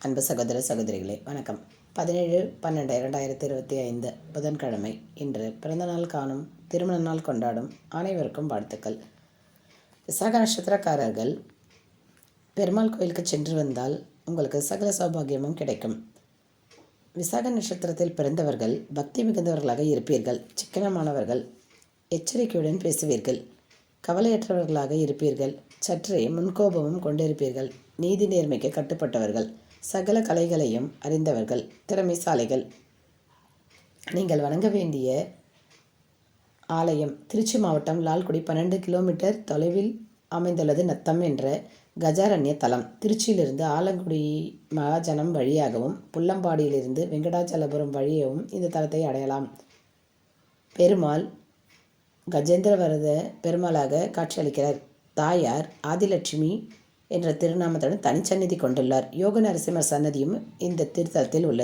அன்பு சகோதர சகோதரிகளே வணக்கம். 17/12/2025 புதன்கிழமை. இன்று பிறந்தநாள் காணும், திருமண நாள் கொண்டாடும் அனைவருக்கும் வாழ்த்துக்கள். விசாக நட்சத்திரக்காரர்கள் பெருமாள் கோயிலுக்கு சென்று வந்தால் உங்களுக்கு சகல சௌபாகியமும் கிடைக்கும். விசாக நட்சத்திரத்தில் பிறந்தவர்கள் பக்தி மிகுந்தவர்களாக இருப்பீர்கள். சிக்கனமானவர்கள், எச்சரிக்கையுடன் பேசுவீர்கள். கவலையற்றவர்களாக இருப்பீர்கள். சற்றே முன்கோபமும் கொண்டிருப்பீர்கள். நீதி நேர்மைக்கு கட்டுப்பட்டவர்கள். சகல கலைகளையும் அறிந்தவர்கள், திறமைசாலிகள். நீங்கள் வணங்க வேண்டிய ஆலயம் திருச்சி மாவட்டம் லால்குடி 12 கிலோமீட்டர் தொலைவில் அமைந்துள்ளது. நத்தம் என்ற கஜாரண்ய தலம். திருச்சியிலிருந்து ஆலங்குடி மகாஜனம் வழியாகவும் புல்லம்பாடியிலிருந்து வெங்கடாச்சலபுரம் வழியாகவும் இந்த தலத்தை அடையலாம். பெருமாள் கஜேந்திரவரத பெருமாளாக காட்சியளிக்கிறார். தாயார் ஆதிலட்சுமி என்ற திருநாமத்துடன் தனிச்சந்நிதி கொண்டுள்ளார். யோக நரசிம்மர் சன்னதியும் இந்த திருத்தலத்தில் உள்ளது.